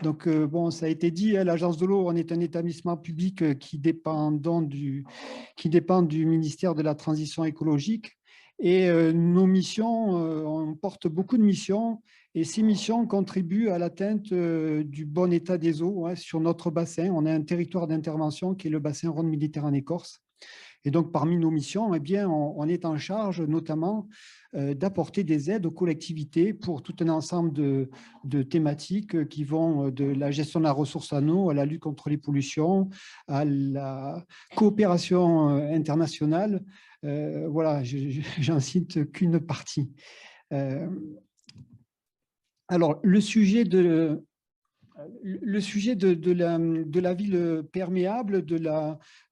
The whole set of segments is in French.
Bon, ça a été dit, hein, l'Agence de l'eau, on est un établissement public qui dépend du ministère de la Transition écologique. Et nos missions, on porte beaucoup de missions et ces missions contribuent à l'atteinte du bon état des eaux, hein, sur notre bassin. On a un territoire d'intervention qui est le bassin Rhône-Méditerranée-Corse. Et donc, parmi nos missions, eh bien, on est en charge notamment d'apporter des aides aux collectivités pour tout un ensemble de thématiques qui vont de la gestion de la ressource en eau à la lutte contre les pollutions, à la coopération internationale. Voilà, j'en cite qu'une partie. Euh, alors, le sujet de la ville perméable,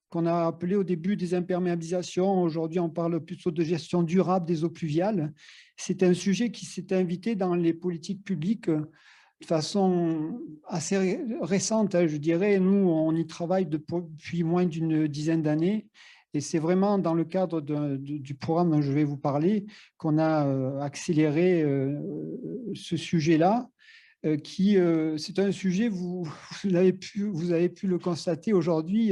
qu'on a appelé au début des imperméabilisations. Aujourd'hui, on parle plutôt de gestion durable des eaux pluviales. C'est un sujet qui s'est invité dans les politiques publiques de façon assez récente, hein, je dirais. Nous, on y travaille depuis moins d'une dizaine d'années. Et c'est vraiment dans le cadre du programme dont je vais vous parler qu'on a accéléré ce sujet-là c'est un sujet, vous avez pu le constater aujourd'hui,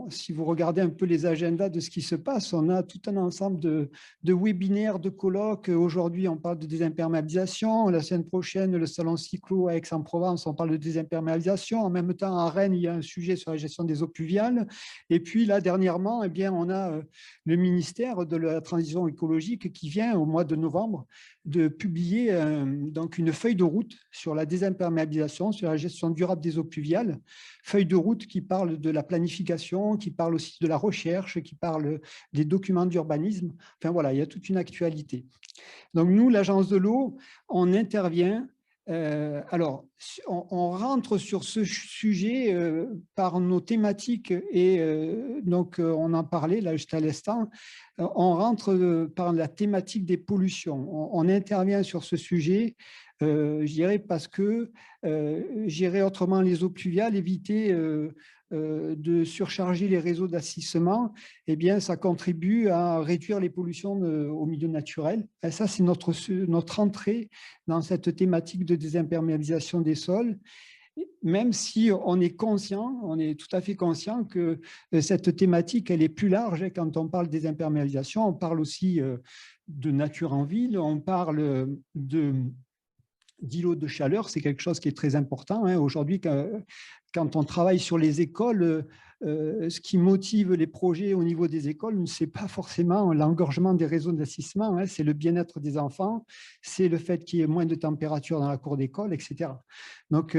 si vous regardez un peu les agendas de ce qui se passe, on a tout un ensemble de webinaires, de colloques. Aujourd'hui, on parle de désimperméabilisation. La semaine prochaine, le salon cyclo à Aix-en-Provence, on parle de désimperméabilisation. En même temps, à Rennes, il y a un sujet sur la gestion des eaux pluviales. Et puis là, dernièrement, eh bien, on a le ministère de la Transition écologique qui vient, au mois de novembre, de publier donc une feuille de route sur la désimperméabilisation, sur la gestion durable des eaux pluviales. Feuille de route qui parle de la planification, qui parle aussi de la recherche, qui parle des documents d'urbanisme. Enfin voilà, il y a toute une actualité. Donc nous, l'Agence de l'eau, on intervient. Alors, on rentre sur ce sujet par nos thématiques et on en parlait là juste à l'instant. On rentre par la thématique des pollutions. On intervient sur ce sujet, je dirais, parce que gérer autrement les eaux pluviales, éviter de surcharger les réseaux d'assainissement, eh bien, ça contribue à réduire les pollutions au milieu naturel. Et ça, c'est notre entrée dans cette thématique de désimperméabilisation des sols, même si on est conscient, on est tout à fait conscient que cette thématique, elle est plus large. Quand on parle des imperméabilisations, on parle aussi de nature en ville, on parle d'îlots de chaleur, c'est quelque chose qui est très important. Hein. Aujourd'hui, quand on travaille sur les écoles, ce qui motive les projets au niveau des écoles, ce n'est pas forcément l'engorgement des réseaux d'assainissement, hein, c'est le bien-être des enfants, c'est le fait qu'il y ait moins de température dans la cour d'école, etc. Donc,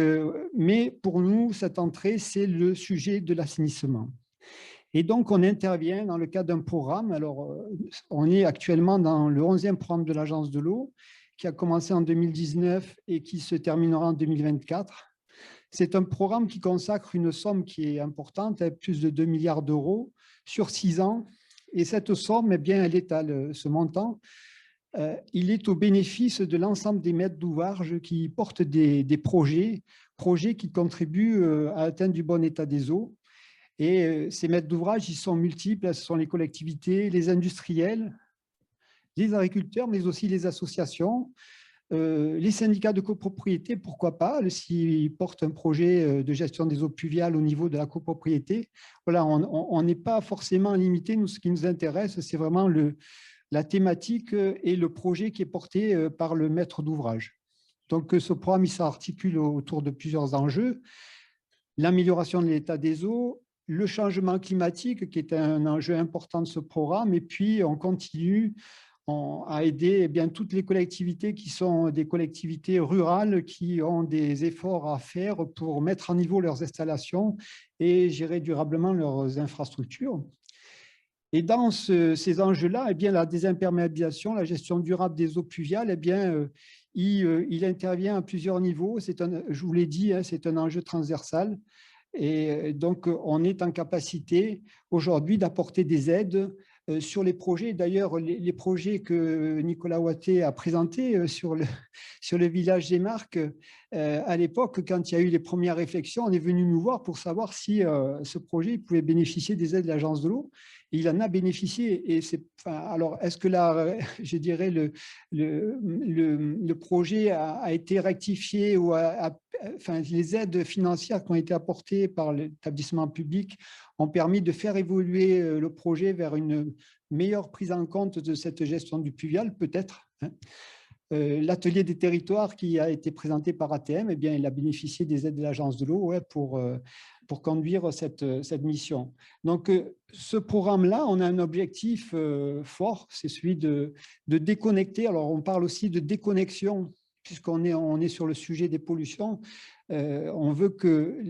mais pour nous, cette entrée, c'est le sujet de l'assainissement. Et donc, on intervient dans le cadre d'un programme. Alors, on est actuellement dans le 11e programme de l'Agence de l'eau, qui a commencé en 2019 et qui se terminera en 2024. C'est un programme qui consacre une somme qui est importante, plus de 2 milliards d'euros sur 6 ans. Et cette somme, eh bien, elle est ce montant, il est au bénéfice de l'ensemble des maîtres d'ouvrage qui portent des projets qui contribuent à atteindre du bon état des eaux. Et ces maîtres d'ouvrage, ils sont multiples, ce sont les collectivités, les industriels, les agriculteurs, mais aussi les associations, les syndicats de copropriété, pourquoi pas, s'ils portent un projet de gestion des eaux pluviales au niveau de la copropriété. Voilà, on n'est pas forcément limité. Nous, ce qui nous intéresse, c'est vraiment la thématique et le projet qui est porté par le maître d'ouvrage. Donc, ce programme, il s'articule autour de plusieurs enjeux. L'amélioration de l'état des eaux, le changement climatique, qui est un enjeu important de ce programme, et puis on continue à aider toutes les collectivités qui sont des collectivités rurales qui ont des efforts à faire pour mettre à niveau leurs installations et gérer durablement leurs infrastructures. Et dans ces enjeux-là, la désimperméabilisation, la gestion durable des eaux pluviales, il intervient à plusieurs niveaux. Je vous l'ai dit, hein, c'est un enjeu transversal. Et donc, on est en capacité aujourd'hui d'apporter des aides sur les projets. D'ailleurs, les projets que Nicolas Watté a présentés sur le village des Marques, à l'époque, quand il y a eu les premières réflexions, on est venu nous voir pour savoir si ce projet pouvait bénéficier des aides de l'Agence de l'eau. Et il en a bénéficié. Et alors, est-ce que là, je dirais, le projet a été rectifié ou enfin, les aides financières qui ont été apportées par l'établissement public ont permis de faire évoluer le projet vers une meilleure prise en compte de cette gestion du pluvial, peut-être, hein. L'atelier des territoires qui a été présenté par ATM, eh bien, il a bénéficié des aides de l'Agence de l'eau, ouais, pour conduire cette mission. Donc, ce programme-là, on a un objectif fort, c'est celui de déconnecter. Alors, on parle aussi de déconnexion, puisqu'on est sur le sujet des pollutions. On veut que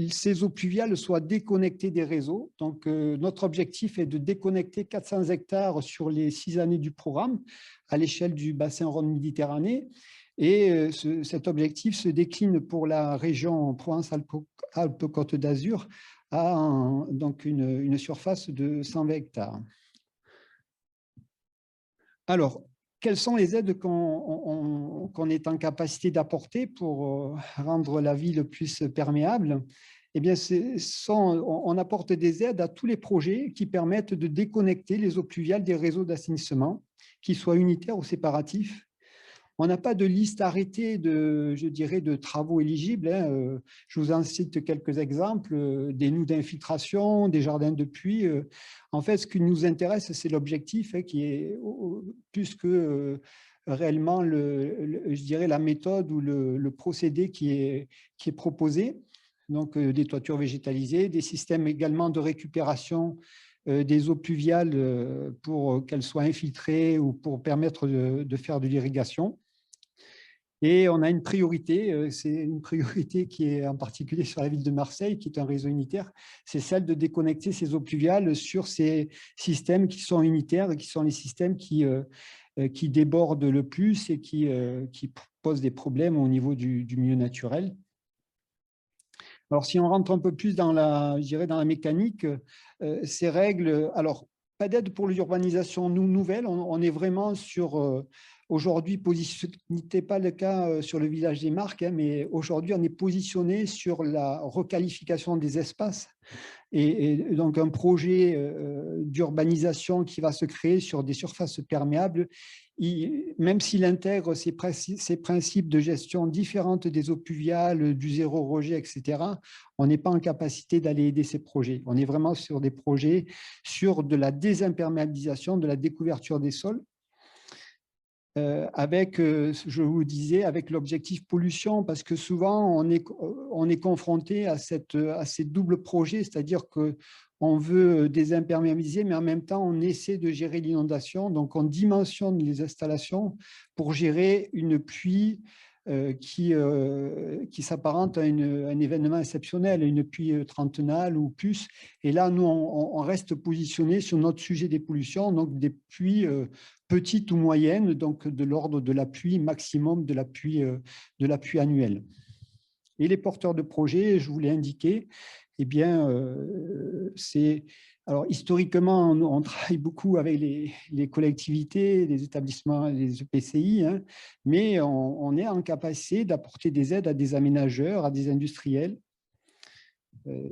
ces eaux pluviales soient déconnectées des réseaux. Donc, notre objectif est de déconnecter 400 hectares sur les 6 années du programme à l'échelle du bassin Rhône-Méditerranée. Et cet objectif se décline pour la région Provence-Alpes-Côte d'Azur à donc une surface de 120 hectares. Alors, quelles sont les aides qu'on est en capacité d'apporter pour rendre la ville plus perméable? Eh bien, on apporte des aides à tous les projets qui permettent de déconnecter les eaux pluviales des réseaux d'assainissement, qu'ils soient unitaires ou séparatifs. On n'a pas de liste arrêtée je dirais, de travaux éligibles, hein. Je vous en cite quelques exemples, des noues d'infiltration, des jardins de puits. En fait, ce qui nous intéresse, c'est l'objectif, hein, qui est plus que réellement, je dirais, la méthode ou le procédé qui est proposé. Donc, des toitures végétalisées, des systèmes également de récupération des eaux pluviales pour qu'elles soient infiltrées ou pour permettre de faire de l'irrigation. Et on a une priorité, c'est une priorité qui est en particulier sur la ville de Marseille, qui est un réseau unitaire, c'est celle de déconnecter ces eaux pluviales sur ces systèmes qui sont unitaires et qui sont les systèmes qui débordent le plus et qui posent des problèmes au niveau du milieu naturel. Alors, si on rentre un peu plus dans je dirais, dans la mécanique, ces règles, alors, pas d'aide pour l'urbanisation nouvelle, on est vraiment sur, aujourd'hui, ce n'était pas le cas sur le village des Marques, hein, mais aujourd'hui, on est positionné sur la requalification des espaces. Et donc, un projet d'urbanisation qui va se créer sur des surfaces perméables, même s'il intègre ces principes de gestion différentes des eaux pluviales, du zéro rejet, etc., on n'est pas en capacité d'aller aider ces projets. On est vraiment sur des projets sur de la désimperméabilisation, de la découverture des sols, avec, je vous disais, avec l'objectif pollution, parce que souvent, on est confronté à ces doubles projets, c'est-à-dire qu'on veut désimperméabiliser, mais en même temps, on essaie de gérer l'inondation. Donc, on dimensionne les installations pour gérer une pluie qui s'apparente à un événement exceptionnel, une pluie trentenale ou plus. Et là, nous, on reste positionné sur notre sujet des pollutions, donc des pluies petites ou moyennes, donc de l'ordre de la pluie maximum de la pluie annuelle. Et les porteurs de projets, je vous l'ai indiqué, eh bien, alors, historiquement, on travaille beaucoup avec les collectivités, les établissements, les EPCI, hein, mais on est en capacité d'apporter des aides à des aménageurs, à des industriels,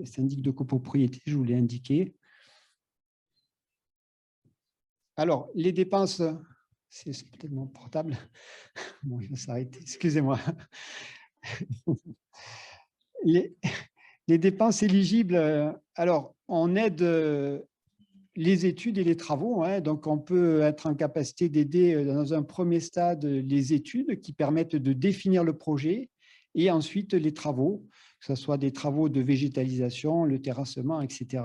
syndic de copropriété, je vous l'ai indiqué. Alors, les dépenses, c'est peut-être mon portable. Bon, il va s'arrêter, excusez-moi. Les dépenses éligibles, alors, on aide les études et les travaux, hein, donc on peut être en capacité d'aider dans un premier stade les études qui permettent de définir le projet et ensuite les travaux, que ce soit des travaux de végétalisation, le terrassement, etc.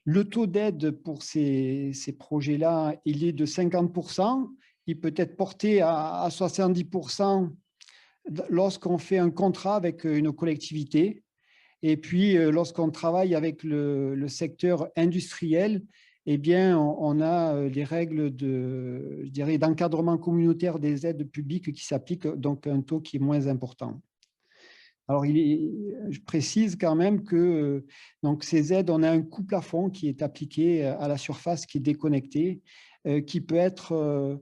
Le taux d'aide pour ces projets-là, il est de 50%, il peut être porté à 70% lorsqu'on fait un contrat avec une collectivité. Et puis, lorsqu'on travaille avec le secteur industriel, eh bien, on a les règles je dirais, d'encadrement communautaire des aides publiques qui s'appliquent, donc un taux qui est moins important. Alors, je précise quand même que donc ces aides, on a un coût plafond qui est appliqué à la surface, qui est déconnecté, qui peut être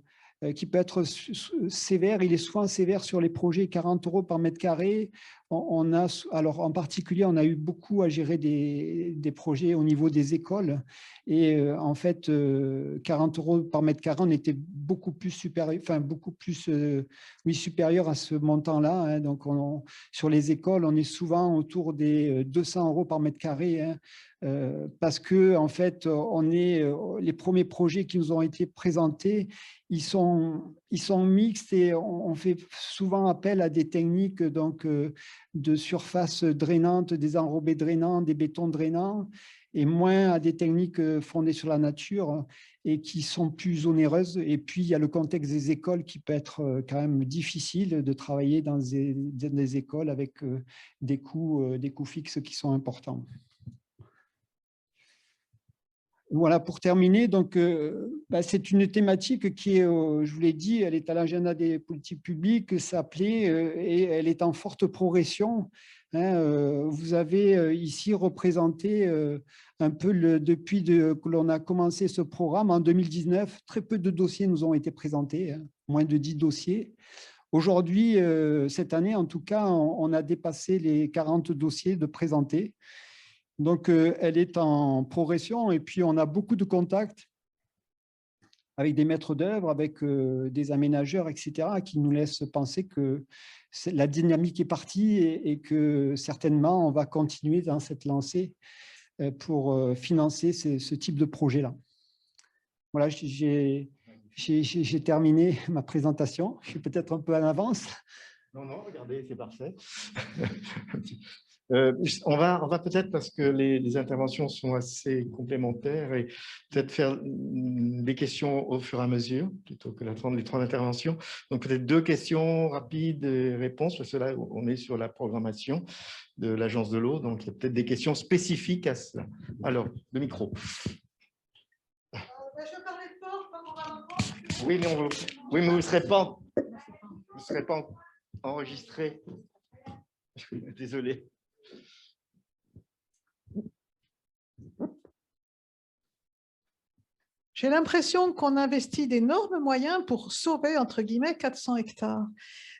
sévère. Il est souvent sévère sur les projets, 40 € par mètre carré. Alors, en particulier, on a eu beaucoup à gérer des projets au niveau des écoles. Et en fait, 40 € par mètre carré, on était beaucoup plus supérieur, enfin, beaucoup plus supérieur à ce montant-là, hein. Donc, sur les écoles, on est souvent autour des 200 € par mètre carré, hein, parce que en fait, les premiers projets qui nous ont été présentés, ils sont mixtes et on fait souvent appel à des techniques donc, de surface drainante, des enrobés drainants, des bétons drainants, et moins à des techniques fondées sur la nature et qui sont plus onéreuses. Et puis, il y a le contexte des écoles qui peut être quand même difficile de travailler dans des écoles avec des coûts fixes qui sont importants. Voilà, pour terminer, donc, c'est une thématique qui est, je vous l'ai dit, elle est à l'agenda des politiques publiques, ça plaît et elle est en forte progression, hein. Vous avez ici représenté un peu depuis que l'on a commencé ce programme en 2019. Très peu de dossiers nous ont été présentés, hein, moins de 10 dossiers. Aujourd'hui, cette année, en tout cas, on a dépassé les 40 dossiers de présentés. Donc, elle est en progression et puis on a beaucoup de contacts avec des maîtres d'œuvre, avec des aménageurs, etc., qui nous laissent penser que la dynamique est partie et que certainement on va continuer dans cette lancée pour financer ce type de projet-là. Voilà, j'ai terminé ma présentation. Je suis peut-être un peu en avance. Non, non, regardez, c'est parfait. On va peut-être, parce que les interventions sont assez complémentaires, et peut-être faire des questions au fur et à mesure, plutôt que les 3 interventions. Donc, peut-être 2 questions rapides et réponses, parce que là, on est sur la programmation de l'Agence de l'eau, donc il y a peut-être des questions spécifiques à cela. Alors, le micro. Je parlais fort, pas mon avant. Oui, mais vous ne serez pas enregistré. Désolé. J'ai l'impression qu'on investit d'énormes moyens pour sauver, entre guillemets, 400 hectares.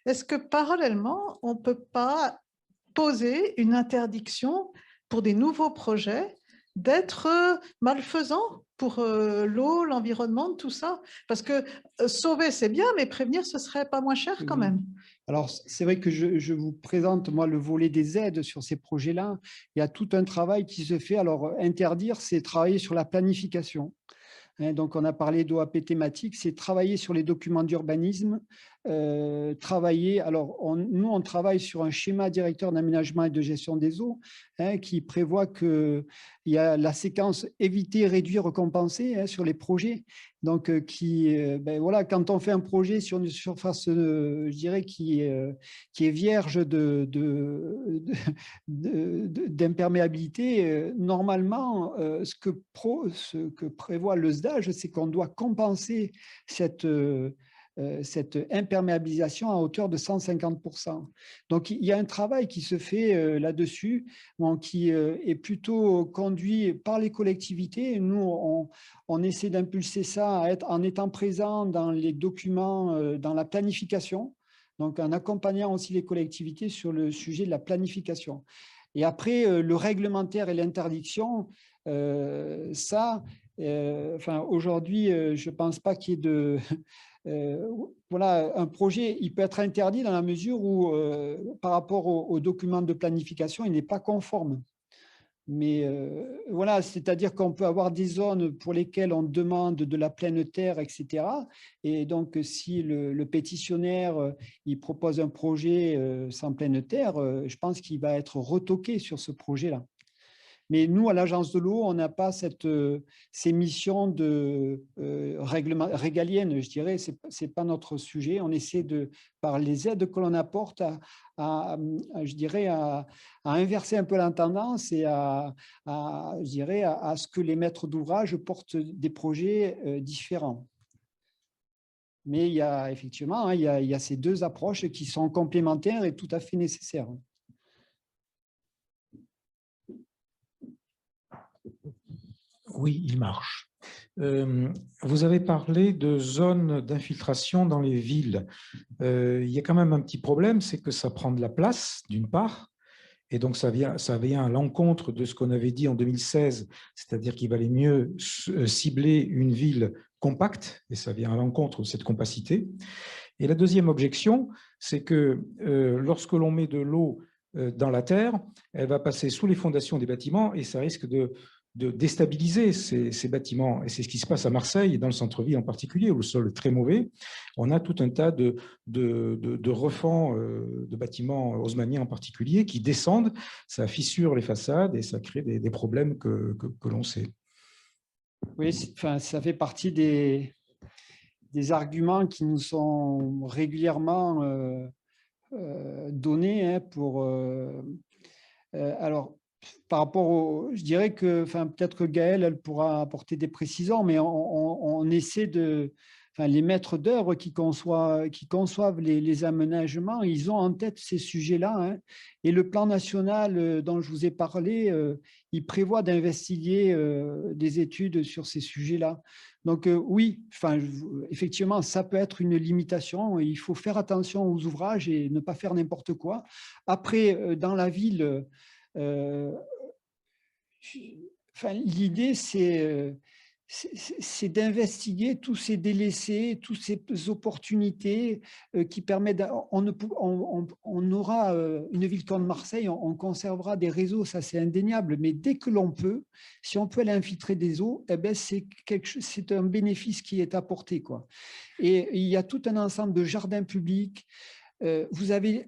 Est-ce que parallèlement, on ne peut pas poser une interdiction pour des nouveaux projets d'être malfaisants pour l'eau, l'environnement, tout ça? Parce que sauver, c'est bien, mais prévenir, ce ne serait pas moins cher quand même. Alors, c'est vrai que je vous présente, moi, le volet des aides sur ces projets-là. Il y a tout un travail qui se fait. Alors, interdire, c'est travailler sur la planification. Donc, on a parlé d'OAP thématique, c'est travailler sur les documents d'urbanisme, travailler. Alors, nous, on travaille sur un schéma directeur d'aménagement et de gestion des eaux, hein, qui prévoit qu'il y a la séquence éviter, réduire, compenser, hein, sur les projets. Donc, ben voilà, quand on fait un projet sur une surface, je dirais, qui est vierge d'imperméabilité, normalement, ce que prévoit le SDAGE, c'est qu'on doit compenser cette imperméabilisation à hauteur de 150%. Donc, il y a un travail qui se fait là-dessus, qui est plutôt conduit par les collectivités. Nous, on essaie d'impulser ça en étant présent dans les documents, dans la planification, donc en accompagnant aussi les collectivités sur le sujet de la planification. Et après, le réglementaire et l'interdiction, aujourd'hui, je ne pense pas qu'il y ait de... voilà, un projet, il peut être interdit dans la mesure où, par rapport aux documents de planification, il n'est pas conforme. Mais voilà, c'est-à-dire qu'on peut avoir des zones pour lesquelles on demande de la pleine terre, etc. Et donc, si le pétitionnaire il propose un projet sans pleine terre, je pense qu'il va être retoqué sur ce projet-là. Mais nous, à l'Agence de l'eau, on n'a pas ces missions régaliennes, je dirais. Ce n'est pas notre sujet. On essaie, par les aides que l'on apporte, je dirais, à inverser un peu la tendance et je dirais, à ce que les maîtres d'ouvrage portent des projets différents. Mais il y a effectivement, hein, il y a ces 2 approches qui sont complémentaires et tout à fait nécessaires. Oui, il marche. Vous avez parlé de zones d'infiltration dans les villes. Il y a quand même un petit problème, c'est que ça prend de la place, d'une part, et donc ça vient à l'encontre de ce qu'on avait dit en 2016, c'est-à-dire qu'il valait mieux cibler une ville compacte, et ça vient à l'encontre de cette compacité. Et la deuxième objection, c'est que lorsque l'on met de l'eau dans la terre, elle va passer sous les fondations des bâtiments et ça risque de déstabiliser ces bâtiments. Et c'est ce qui se passe à Marseille, et dans le centre-ville en particulier, où le sol est très mauvais. On a tout un tas de refends de bâtiments haussmanniens en particulier qui descendent, ça fissure les façades et ça crée des problèmes que l'on sait. Oui, enfin, ça fait partie des arguments qui nous sont régulièrement donnés hein, pour... alors, par rapport au... Je dirais que peut-être que Gaëlle, elle pourra apporter des précisions, mais on essaie de... Enfin, les maîtres d'œuvre qui conçoivent les aménagements, ils ont en tête ces sujets-là. Hein. Et le plan national dont je vous ai parlé, il prévoit d'investiguer des études sur ces sujets-là. Donc oui, effectivement, ça peut être une limitation. Il faut faire attention aux ouvrages et ne pas faire n'importe quoi. Après, dans la ville, l'idée, c'est d'investiguer tous ces délaissés, toutes ces opportunités qui permettent... On aura une ville comme Marseille, on conservera des réseaux, ça c'est indéniable, mais dès que l'on peut, si on peut aller infiltrer des eaux, eh ben, c'est un bénéfice qui est apporté, quoi. Et il y a tout un ensemble de jardins publics. Vous avez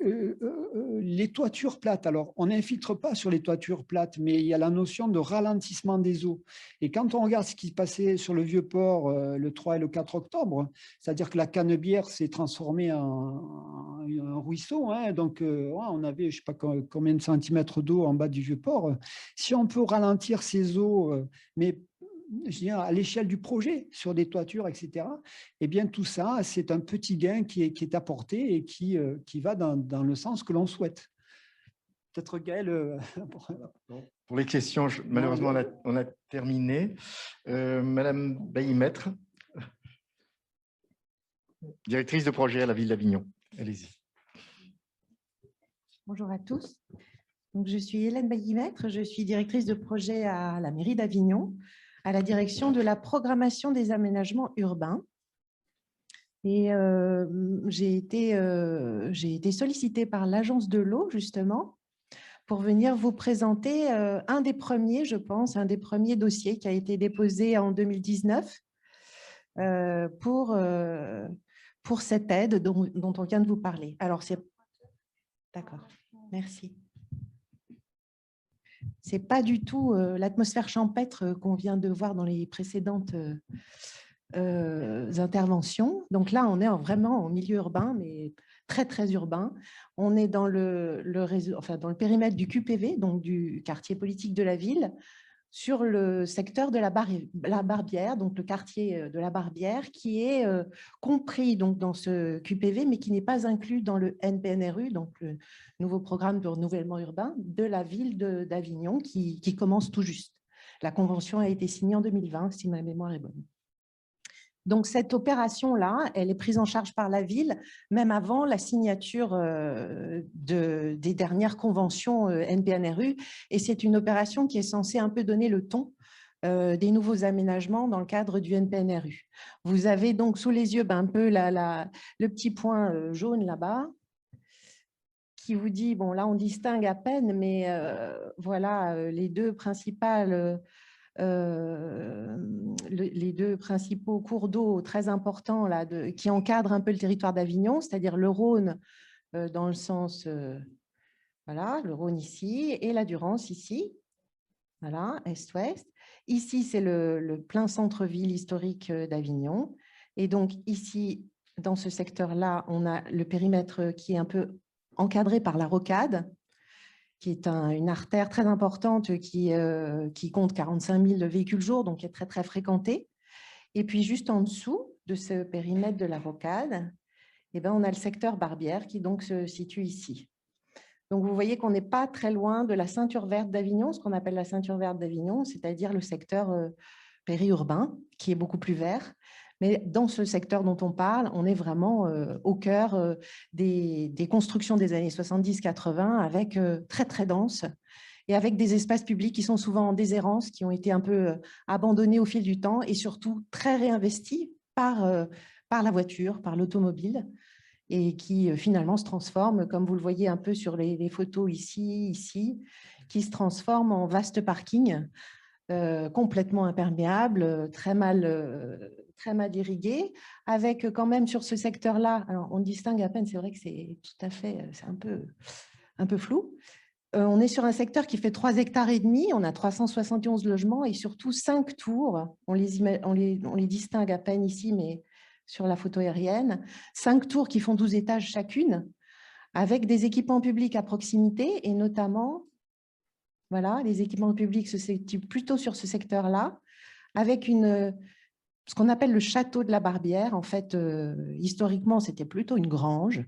les toitures plates. Alors, on n'infiltre pas sur les toitures plates, mais il y a la notion de ralentissement des eaux. Et quand on regarde ce qui se passait sur le Vieux-Port le 3 et le 4 octobre, c'est-à-dire que la Canebière s'est transformée en un ruisseau. Hein, donc, on avait, je ne sais pas combien de centimètres d'eau en bas du Vieux-Port. Si on peut ralentir ces eaux, mais je dirais, à l'échelle du projet, sur des toitures, etc., eh bien, tout ça, c'est un petit gain qui est apporté et qui va dans le sens que l'on souhaite. Peut-être Gaëlle. Pour les questions, malheureusement, on a terminé. Madame Bailly-Maître, directrice de projet à la ville d'Avignon. Allez-y. Bonjour à tous. Donc, je suis Hélène Bailly-Maître, je suis directrice de projet à la mairie d'Avignon, à la direction de la programmation des aménagements urbains. Et j'ai été sollicitée par l'Agence de l'eau, justement, pour venir vous présenter un des premiers, je pense, un des premiers dossiers qui a été déposé en 2019 pour cette aide dont on vient de vous parler. Alors, c'est... D'accord, merci. Ce n'est pas du tout l'atmosphère champêtre qu'on vient de voir dans les précédentes interventions. Donc là, on est vraiment en milieu urbain, mais très, très urbain. On est dans le réseau, enfin, dans le périmètre du QPV, donc du quartier politique de la ville, sur le secteur de la Barbière, donc le quartier de la Barbière, qui est compris donc, dans ce QPV, mais qui n'est pas inclus dans le NPNRU, donc le nouveau programme de renouvellement urbain de la ville d'Avignon, qui commence tout juste. La convention a été signée en 2020, si ma mémoire est bonne. Donc, cette opération-là, elle est prise en charge par la ville, même avant la signature des dernières conventions NPNRU. Et c'est une opération qui est censée un peu donner le ton des nouveaux aménagements dans le cadre du NPNRU. Vous avez donc sous les yeux un peu le petit point jaune là-bas, qui vous dit, bon, là, on distingue à peine, mais voilà, les deux principales... les deux principaux cours d'eau très importants là, qui encadrent un peu le territoire d'Avignon, c'est-à-dire le Rhône dans le sens, voilà, le Rhône ici, et la Durance ici, voilà, est-ouest. Ici, c'est le plein centre-ville historique d'Avignon. Et donc ici, dans ce secteur-là, on a le périmètre qui est un peu encadré par la rocade, qui est une artère très importante qui compte 45 000 véhicules jour, donc qui est très, très fréquentée. Et puis, juste en dessous de ce périmètre de la rocade, eh ben, on a le secteur Barbière qui donc se situe ici. Donc, vous voyez qu'on n'est pas très loin de la ceinture verte d'Avignon, ce qu'on appelle la ceinture verte d'Avignon, c'est-à-dire le secteur périurbain, qui est beaucoup plus vert. Mais dans ce secteur dont on parle, on est vraiment au cœur des constructions des années 70-80, avec très, très dense, et avec des espaces publics qui sont souvent en déshérence, qui ont été un peu abandonnés au fil du temps, et surtout très réinvestis par la voiture, par l'automobile, et qui finalement se transforment, comme vous le voyez un peu sur les photos ici, qui se transforment en vaste parking, complètement imperméable, très mal irrigué, avec quand même sur ce secteur-là, alors on distingue à peine, c'est vrai que c'est tout à fait, c'est un peu flou. On est sur un secteur qui fait 3,5 hectares, on a 371 logements et surtout 5 tours, on les distingue à peine ici, mais sur la photo aérienne, 5 tours qui font 12 étages chacune, avec des équipements publics à proximité et notamment, voilà, les équipements publics se situent plutôt sur ce secteur-là, avec ce qu'on appelle le château de la Barbière. En fait, historiquement, c'était plutôt une grange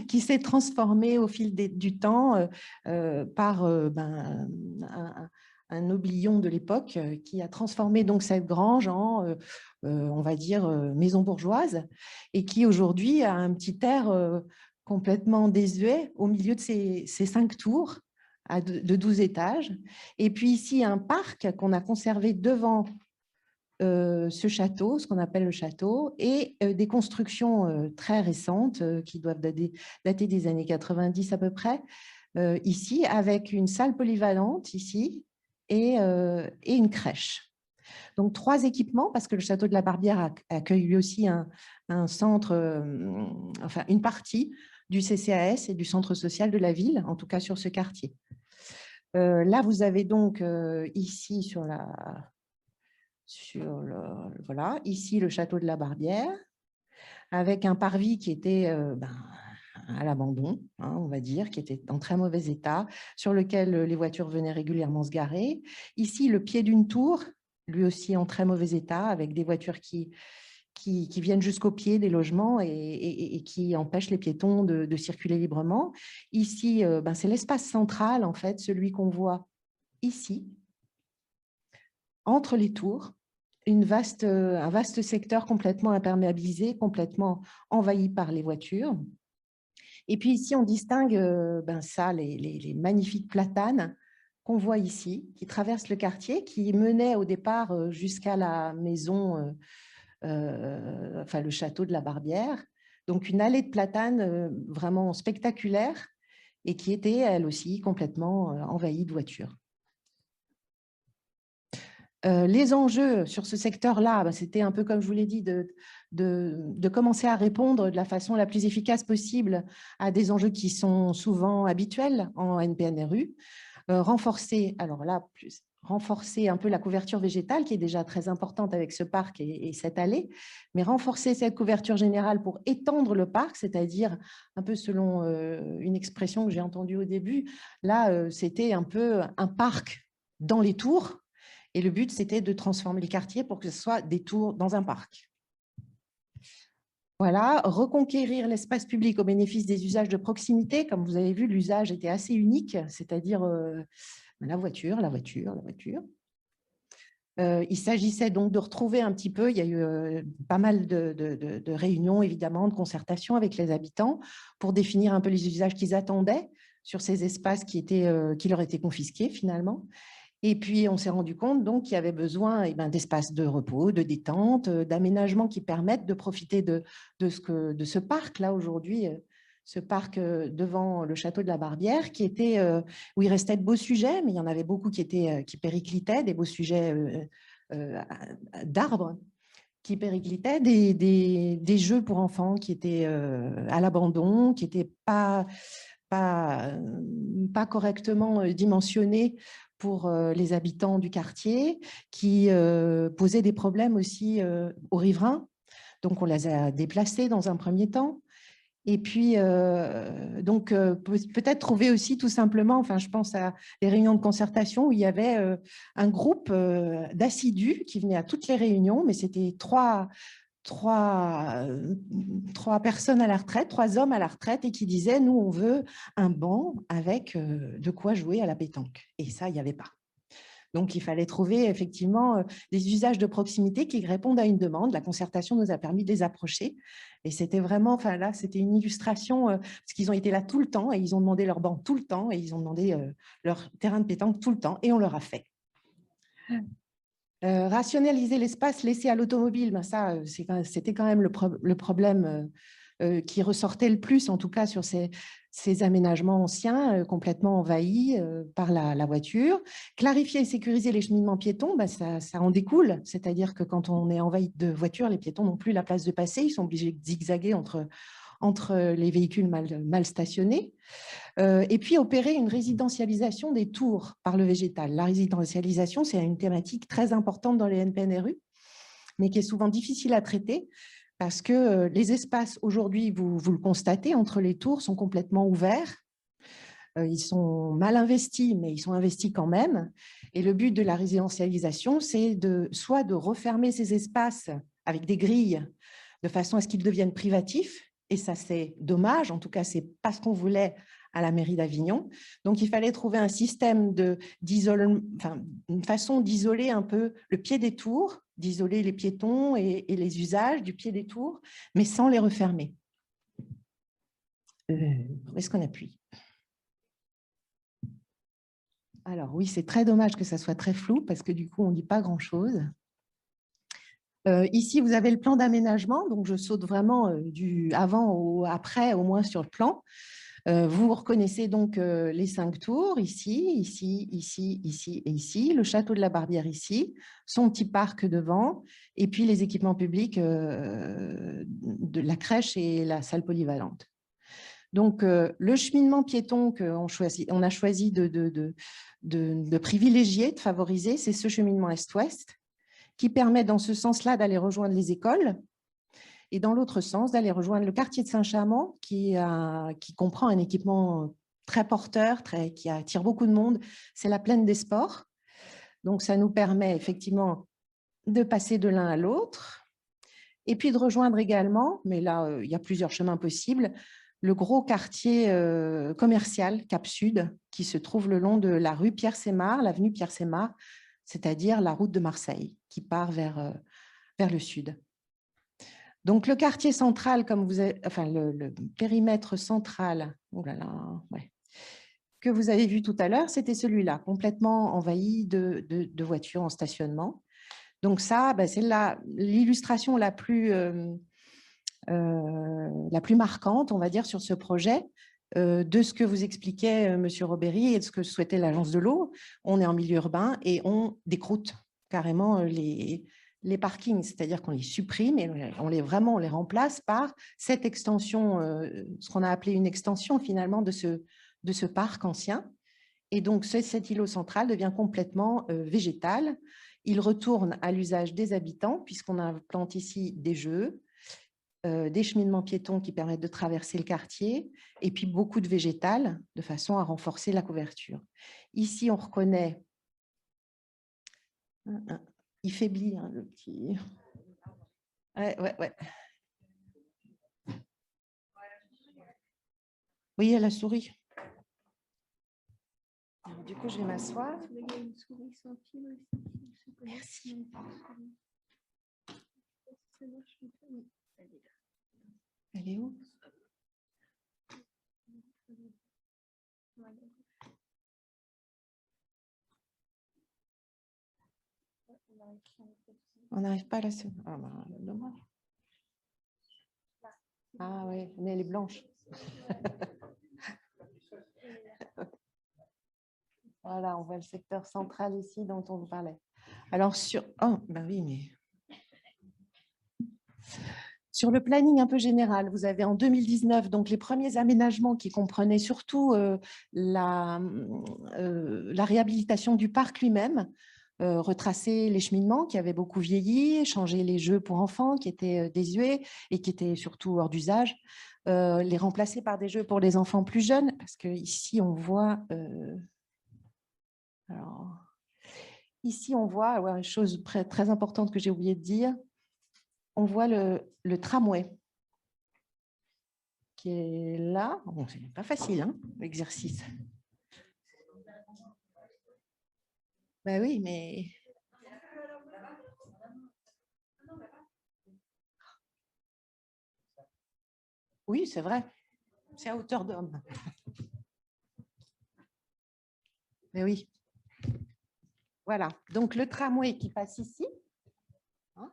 qui s'est transformée au fil du temps par un noblion de l'époque qui a transformé donc cette grange en, on va dire, maison bourgeoise, et qui aujourd'hui a un petit air complètement désuet au milieu de ces 5 tours de 12 étages. Et puis ici, un parc qu'on a conservé devant ce château, ce qu'on appelle le château, et des constructions très récentes qui doivent dater des années 90 à peu près, ici, avec une salle polyvalente ici et une crèche. Donc, 3 équipements, parce que le château de la Barbière accueille lui aussi un centre, enfin une partie du CCAS et du centre social de la ville, en tout cas sur ce quartier. Là, vous avez donc ici voilà, ici le château de la Barbière, avec un parvis qui était à l'abandon, hein, on va dire, qui était en très mauvais état, sur lequel les voitures venaient régulièrement se garer. Ici, le pied d'une tour, lui aussi en très mauvais état, avec des voitures qui viennent jusqu'au pied des logements et qui empêchent les piétons de circuler librement. Ici, c'est l'espace central, en fait, celui qu'on voit ici, entre les tours, un vaste secteur complètement imperméabilisé, complètement envahi par les voitures. Et puis ici, on distingue les magnifiques platanes qu'on voit ici, qui traversent le quartier, qui menaient au départ jusqu'à la maison, enfin le château de la Barbière. Donc une allée de platanes vraiment spectaculaire et qui était, elle aussi, complètement envahie de voitures. Les enjeux sur ce secteur-là, c'était un peu comme je vous l'ai dit, de commencer à répondre de la façon la plus efficace possible à des enjeux qui sont souvent habituels en NPNRU. Renforcer un peu la couverture végétale qui est déjà très importante avec ce parc et cette allée, mais renforcer cette couverture générale pour étendre le parc, c'est-à-dire un peu selon une expression que j'ai entendue au début, là c'était un peu un parc dans les tours. Et le but, c'était de transformer le quartier pour que ce soit des tours dans un parc. Voilà, reconquérir l'espace public au bénéfice des usages de proximité. Comme vous avez vu, l'usage était assez unique, c'est-à-dire la voiture. Il s'agissait donc de retrouver un petit peu, il y a eu pas mal de réunions, évidemment, de concertations avec les habitants pour définir un peu les usages qu'ils attendaient sur ces espaces qui leur étaient confisqués finalement. Et puis, on s'est rendu compte qu'il y avait besoin d'espaces de repos, de détente, d'aménagements qui permettent de profiter de ce parc-là aujourd'hui, ce parc devant le château de la Barbière, où il restait de beaux sujets, mais il y en avait beaucoup qui périclitaient, des beaux sujets d'arbres qui périclitaient, des jeux pour enfants qui étaient à l'abandon, qui n'étaient pas correctement dimensionnés pour les habitants du quartier, qui posaient des problèmes aussi aux riverains. Donc, on les a déplacés dans un premier temps. Et puis, peut-être trouver aussi tout simplement, enfin, je pense à les réunions de concertation où il y avait un groupe d'assidus qui venaient à toutes les réunions, mais c'était trois trois personnes à la retraite, 3 hommes à la retraite, et qui disaient, nous, on veut un banc avec de quoi jouer à la pétanque. Et ça, il n'y avait pas. Donc, il fallait trouver effectivement des usages de proximité qui répondent à une demande. La concertation nous a permis de les approcher. Et c'était vraiment, enfin là, c'était une illustration, parce qu'ils ont été là tout le temps et ils ont demandé leur banc tout le temps et ils ont demandé leur terrain de pétanque tout le temps et on leur a fait. Rationaliser l'espace laissé à l'automobile, ben ça, c'était quand même le problème qui ressortait le plus, en tout cas sur ces aménagements anciens complètement envahis par la voiture. Clarifier et sécuriser les cheminements piétons, ben ça en découle, c'est-à-dire que quand on est envahi de voitures, les piétons n'ont plus la place de passer, ils sont obligés de zigzaguer entre les véhicules mal stationnés. Et puis opérer une résidentialisation des tours par le végétal. La résidentialisation, c'est une thématique très importante dans les NPNRU, mais qui est souvent difficile à traiter parce que les espaces aujourd'hui, vous le constatez, entre les tours sont complètement ouverts. Ils sont mal investis, mais ils sont investis quand même. Et le but de la résidentialisation, c'est soit de refermer ces espaces avec des grilles de façon à ce qu'ils deviennent privatifs. Et ça, c'est dommage. En tout cas, ce n'est pas ce qu'on voulait à la mairie d'Avignon. Donc, il fallait trouver un système une façon d'isoler un peu le pied des tours, d'isoler les piétons et les usages du pied des tours, mais sans les refermer. Où est-ce qu'on appuie? Alors oui, c'est très dommage que ça soit très flou parce que du coup, on ne dit pas grand-chose. Ici, vous avez le plan d'aménagement, donc je saute vraiment du avant au après, au moins sur le plan. Vous reconnaissez donc les 5 tours, ici, ici, ici, ici et ici, le château de la Barbière ici, son petit parc devant, et puis les équipements publics de la crèche et la salle polyvalente. Donc, le cheminement piéton on a choisi de privilégier, de favoriser, c'est ce cheminement est-ouest qui permet dans ce sens-là d'aller rejoindre les écoles et dans l'autre sens d'aller rejoindre le quartier de Saint-Chamond qui comprend un équipement très porteur, qui attire beaucoup de monde, c'est la plaine des sports. Donc, ça nous permet effectivement de passer de l'un à l'autre et puis de rejoindre également, mais là, il y a plusieurs chemins possibles, le gros quartier commercial Cap-Sud qui se trouve le long de la rue Pierre-Sémar, l'avenue Pierre-Sémar, c'est-à-dire la route de Marseille qui part vers le sud. Donc, le quartier central, le périmètre central que vous avez vu tout à l'heure, c'était celui-là, complètement envahi de voitures en stationnement. Donc ça, c'est l'illustration la plus marquante, on va dire, sur ce projet, de ce que vous expliquait M. Robéry et de ce que souhaitait l'Agence de l'eau. On est en milieu urbain et on décroute carrément les parkings, c'est-à-dire qu'on les supprime et on les remplace par cette extension, ce qu'on a appelé une extension finalement de ce parc ancien. Et donc, cet îlot central devient complètement végétal. Il retourne à l'usage des habitants puisqu'on implante ici des jeux, des cheminements piétons qui permettent de traverser le quartier et puis beaucoup de végétal de façon à renforcer la couverture. Ici, on reconnaît... Il faiblit, hein, le petit... Ouais. Oui, elle a souris. Alors, du coup, je vais m'asseoir. Merci. Elle est où? On n'arrive pas à la seule. Ah, dommage. Ah oui, mais elle est blanche. Voilà, on voit le secteur central ici dont on vous parlait. Alors, oh, ben oui, mais... Sur le planning un peu général, vous avez en 2019 donc les premiers aménagements qui comprenaient surtout la réhabilitation du parc lui-même, retracer les cheminements qui avaient beaucoup vieilli, changer les jeux pour enfants qui étaient désuets et qui étaient surtout hors d'usage, les remplacer par des jeux pour les enfants plus jeunes, parce qu'ici on voit... ici on voit une chose très importante que j'ai oublié de dire. on voit le tramway qui est là. Bon, c'est pas facile, hein, l'exercice. Ben oui, mais... Oui, c'est vrai. C'est à hauteur d'homme. Mais oui. Voilà. Donc, le tramway qui passe ici, hein,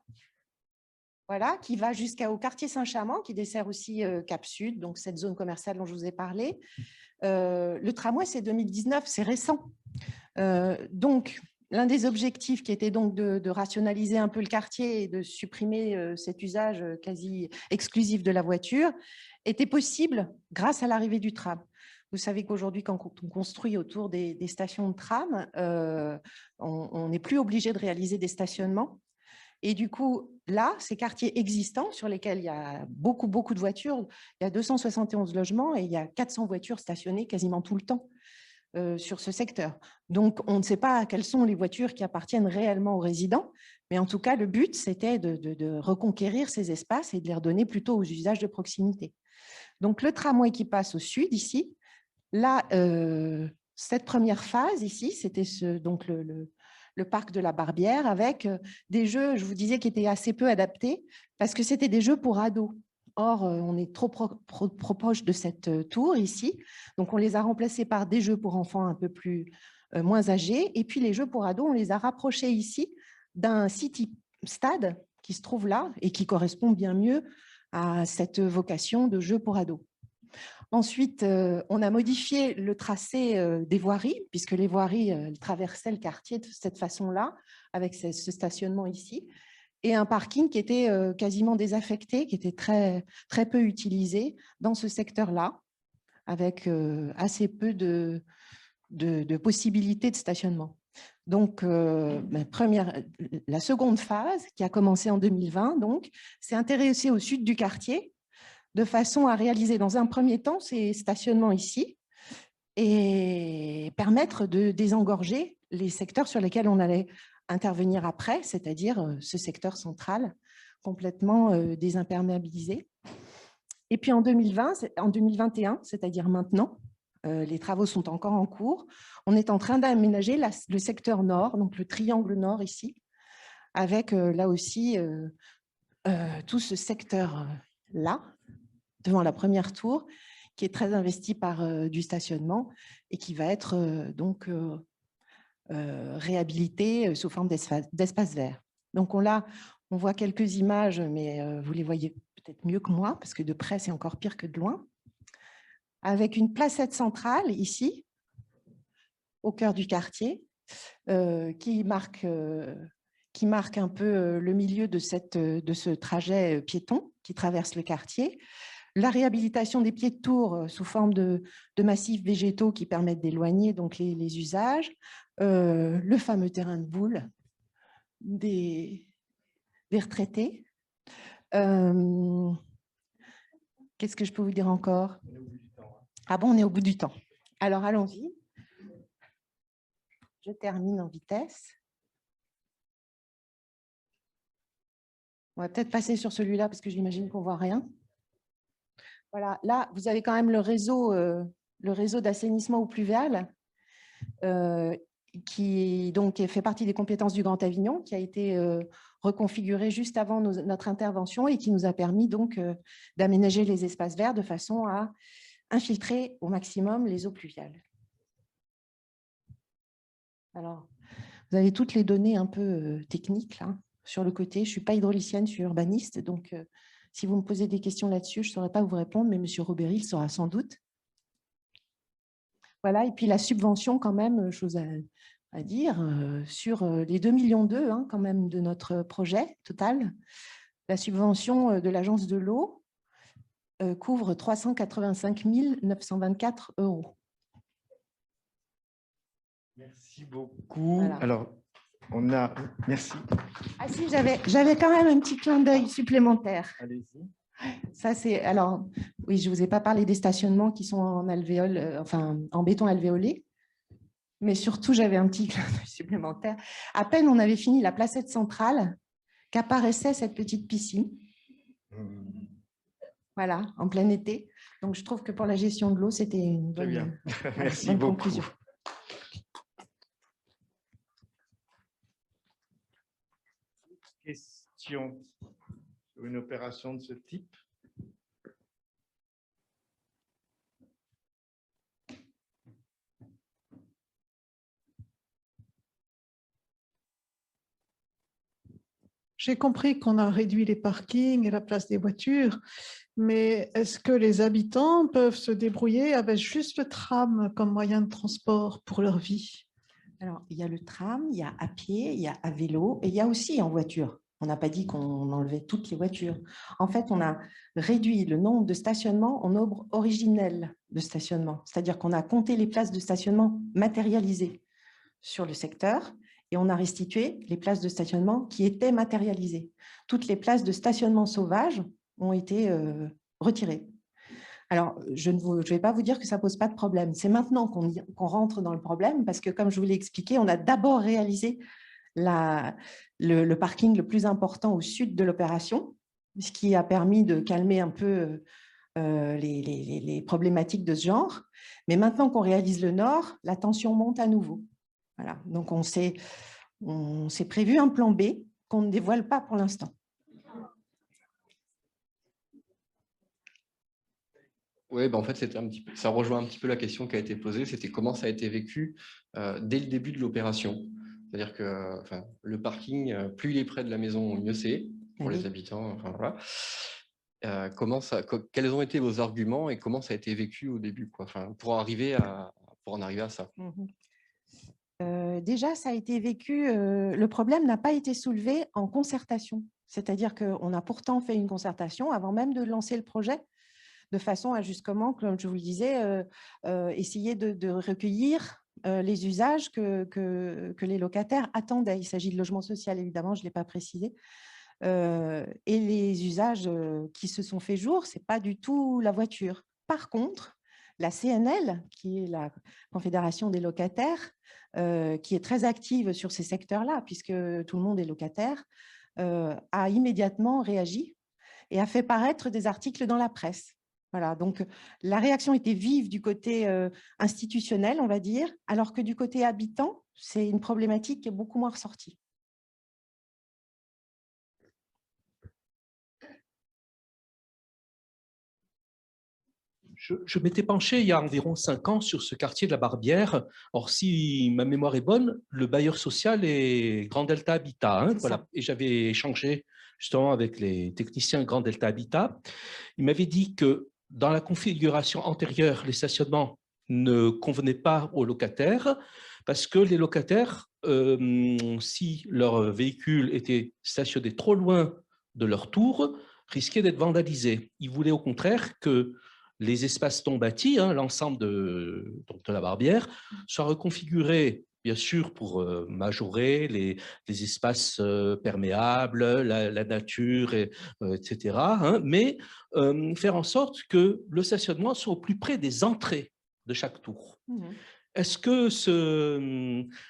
voilà, qui va jusqu'au quartier Saint-Chamond, qui dessert aussi Cap Sud, donc cette zone commerciale dont je vous ai parlé. Le tramway, c'est 2019, c'est récent. Donc, l'un des objectifs qui était donc de rationaliser un peu le quartier et de supprimer cet usage quasi exclusif de la voiture était possible grâce à l'arrivée du tram. Vous savez qu'aujourd'hui, quand on construit autour des stations de tram, on n'est plus obligé de réaliser des stationnements. Et du coup, là, ces quartiers existants sur lesquels il y a beaucoup de voitures, il y a 271 logements et il y a 400 voitures stationnées quasiment tout le temps sur ce secteur. Donc, on ne sait pas quelles sont les voitures qui appartiennent réellement aux résidents, mais en tout cas, le but, c'était de reconquérir ces espaces et de les redonner plutôt aux usages de proximité. Donc, le tramway qui passe au sud, ici, là, cette première phase, ici, c'était donc le parc de la Barbière avec des jeux, je vous disais, qui étaient assez peu adaptés parce que c'était des jeux pour ados. Or, on est trop proche de cette tour ici, donc on les a remplacés par des jeux pour enfants un peu moins âgés, et puis les jeux pour ados, on les a rapprochés ici d'un city stade qui se trouve là et qui correspond bien mieux à cette vocation de jeux pour ados. Ensuite, on a modifié le tracé des voiries, puisque les voiries traversaient le quartier de cette façon-là, avec ce stationnement ici, et un parking qui était quasiment désaffecté, qui était très peu utilisé dans ce secteur-là, avec assez peu de possibilités de stationnement. Donc, la seconde phase, qui a commencé en 2020, s'est intéressée au sud du quartier, de façon à réaliser dans un premier temps ces stationnements ici et permettre de désengorger les secteurs sur lesquels on allait intervenir après, c'est-à-dire ce secteur central complètement désimperméabilisé. Et puis en 2021, c'est-à-dire maintenant, les travaux sont encore en cours, on est en train d'aménager le secteur nord, donc le triangle nord ici, avec là aussi tout ce secteur-là, devant la première tour, qui est très investi par du stationnement et qui va être réhabilité sous forme d'espace vert. Donc on voit quelques images, mais vous les voyez peut-être mieux que moi, parce que de près, c'est encore pire que de loin, avec une placette centrale ici, au cœur du quartier, qui marque un peu le milieu de ce trajet piéton qui traverse le quartier. La réhabilitation des pieds de tour sous forme de massifs végétaux qui permettent d'éloigner donc les usages, le fameux terrain de boule des retraités. Qu'est-ce que je peux vous dire encore? Ah bon, on est au bout du temps. Alors, allons-y. Je termine en vitesse. On va peut-être passer sur celui-là parce que j'imagine qu'on ne voit rien. Voilà, là, vous avez quand même le réseau d'assainissement au pluvial qui fait partie des compétences du Grand Avignon, qui a été reconfiguré juste avant notre intervention et qui nous a permis donc d'aménager les espaces verts de façon à infiltrer au maximum les eaux pluviales. Alors, vous avez toutes les données un peu techniques là, sur le côté. Je ne suis pas hydraulicienne, je suis urbaniste, donc si vous me posez des questions là-dessus, je ne saurais pas vous répondre, mais M. Robéry le saura sans doute. Voilà, et puis la subvention, quand même, chose à dire, sur les 2,2 millions quand même de notre projet total, la subvention de l'Agence de l'eau couvre 385 924 €. Merci beaucoup. Voilà. Alors, merci. Ah si, j'avais quand même un petit clin d'œil supplémentaire. Allez-y. Ça, alors, oui, je ne vous ai pas parlé des stationnements qui sont en alvéole, en béton alvéolé, mais surtout, j'avais un petit clin d'œil supplémentaire. À peine on avait fini la placette centrale qu'apparaissait cette petite piscine. Voilà, en plein été. Donc, je trouve que pour la gestion de l'eau, c'était une Très bien. bonne, Merci bonne beaucoup. conclusion. Question sur une opération de ce type? J'ai compris qu'on a réduit les parkings et la place des voitures, mais est-ce que les habitants peuvent se débrouiller avec juste le tram comme moyen de transport pour leur vie? Alors, il y a le tram, il y a à pied, il y a à vélo et il y a aussi en voiture. On n'a pas dit qu'on enlevait toutes les voitures. En fait, on a réduit le nombre de stationnements en nombre originel de stationnement. C'est-à-dire qu'on a compté les places de stationnement matérialisées sur le secteur et on a restitué les places de stationnement qui étaient matérialisées. Toutes les places de stationnement sauvage ont été retirées. Alors, je ne vais pas vous dire que ça ne pose pas de problème. C'est maintenant qu'on rentre dans le problème parce que, comme je vous l'ai expliqué, on a d'abord réalisé le parking le plus important au sud de l'opération, ce qui a permis de calmer un peu les problématiques de ce genre. Mais maintenant qu'on réalise le nord, la tension monte à nouveau. Voilà. Donc, on s'est prévu un plan B qu'on ne dévoile pas pour l'instant. Oui, en fait, ça rejoint un petit peu la question qui a été posée, c'était comment ça a été vécu dès le début de l'opération. C'est-à-dire que le parking, plus il est près de la maison, mieux c'est pour les habitants. Voilà. Quels ont été vos arguments et comment ça a été vécu au début, quoi, pour en arriver à ça? Déjà, ça a été vécu, le problème n'a pas été soulevé en concertation. C'est-à-dire qu'on a pourtant fait une concertation avant même de lancer le projet, de façon à justement, comme je vous le disais, essayer de recueillir les usages que les locataires attendaient. Il s'agit de logement social, évidemment, je ne l'ai pas précisé. Et les usages qui se sont fait jour, ce n'est pas du tout la voiture. Par contre, la CNL, qui est la Confédération des locataires, qui est très active sur ces secteurs-là, puisque tout le monde est locataire, a immédiatement réagi et a fait paraître des articles dans la presse. Voilà, donc la réaction était vive du côté institutionnel, on va dire, alors que du côté habitant, c'est une problématique qui est beaucoup moins ressortie. Je m'étais penché il y a environ 5 ans sur ce quartier de la Barbière. Or, si ma mémoire est bonne, le bailleur social est Grand Delta Habitat. Hein, voilà. Et j'avais échangé justement avec les techniciens Grand Delta Habitat. Ils m'avaient dit que dans la configuration antérieure, les stationnements ne convenaient pas aux locataires parce que les locataires, si leur véhicule était stationné trop loin de leur tour, risquaient d'être vandalisés. Ils voulaient au contraire que les espaces non bâtis, l'ensemble de la Barbière, soient reconfigurés, bien sûr, pour majorer les espaces perméables, la nature, etc., mais faire en sorte que le stationnement soit au plus près des entrées de chaque tour. Est-ce que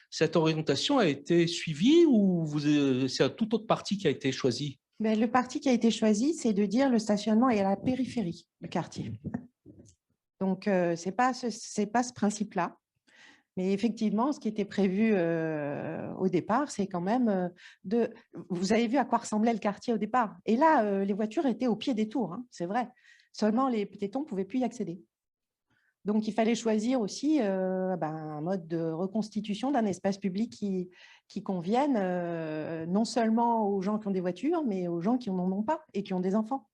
cette orientation a été suivie ou c'est un tout autre parti qui a été choisi? Mais le parti qui a été choisi, c'est de dire le stationnement est à la périphérie du quartier. Donc, ce n'est pas ce principe-là. Mais effectivement, ce qui était prévu au départ, c'est quand même de… Vous avez vu à quoi ressemblait le quartier au départ. Et là, les voitures étaient au pied des tours, hein, c'est vrai. Seulement, les piétons ne pouvaient plus y accéder. Donc, il fallait choisir aussi un mode de reconstitution d'un espace public qui convienne non seulement aux gens qui ont des voitures, mais aux gens qui n'en ont pas et qui ont des enfants.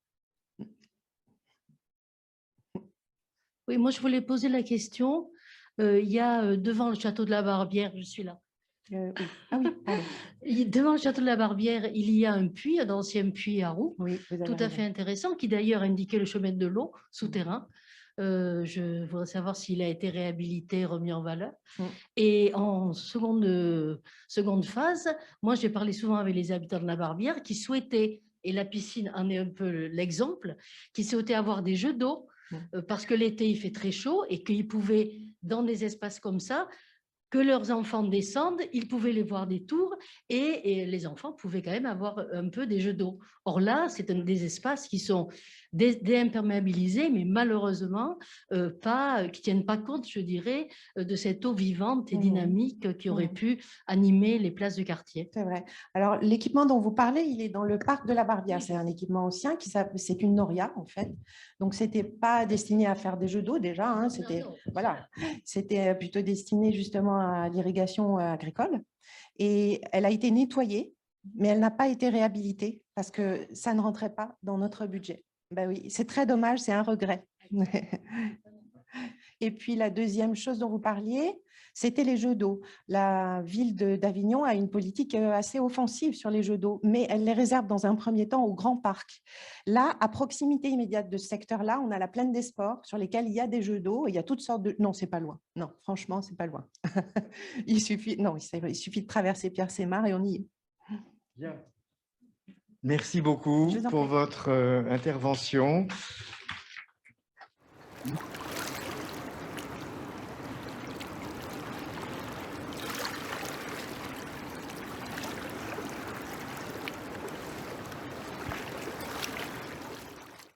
Oui, moi, je voulais poser la question. Il y a devant le château de la Barbière, je suis là. Oui. Ah oui, pardon. Devant le château de la Barbière, il y a un puits, un ancien puits à roues, oui, tout à fait intéressant, qui d'ailleurs indiquait le chemin de l'eau souterrain. Je voudrais savoir s'il a été réhabilité, remis en valeur. Et en seconde phase, moi, j'ai parlé souvent avec les habitants de la Barbière qui souhaitaient, et la piscine en est un peu l'exemple, qui souhaitaient avoir des jeux d'eau parce que l'été, il fait très chaud et qu'ils pouvaient, dans des espaces comme ça, que leurs enfants descendent, ils pouvaient les voir des tours et les enfants pouvaient quand même avoir un peu des jeux d'eau. Or là, c'est des espaces qui sont déimperméabilisés, mais malheureusement, qui ne tiennent pas compte, je dirais, de cette eau vivante et dynamique qui aurait pu animer les places du quartier. C'est vrai. Alors, l'équipement dont vous parlez, il est dans le parc de la Barbière. C'est un équipement ancien, c'est une noria, en fait. Donc, ce n'était pas destiné à faire des jeux d'eau déjà. Hein. C'était plutôt destiné justement à l'irrigation agricole. Et elle a été nettoyée, mais elle n'a pas été réhabilitée parce que ça ne rentrait pas dans notre budget. Ben oui, c'est très dommage, c'est un regret. Et puis, la deuxième chose dont vous parliez, c'était les jeux d'eau. La ville d'Avignon a une politique assez offensive sur les jeux d'eau, mais elle les réserve dans un premier temps aux grands parcs. Là, à proximité immédiate de ce secteur-là, on a la plaine des sports sur lesquels il y a des jeux d'eau. Il y a toutes sortes de... Non, c'est pas loin. Non, franchement, c'est pas loin. il suffit de traverser Pierre-Sémar et on y est. Bien. Merci beaucoup pour votre intervention.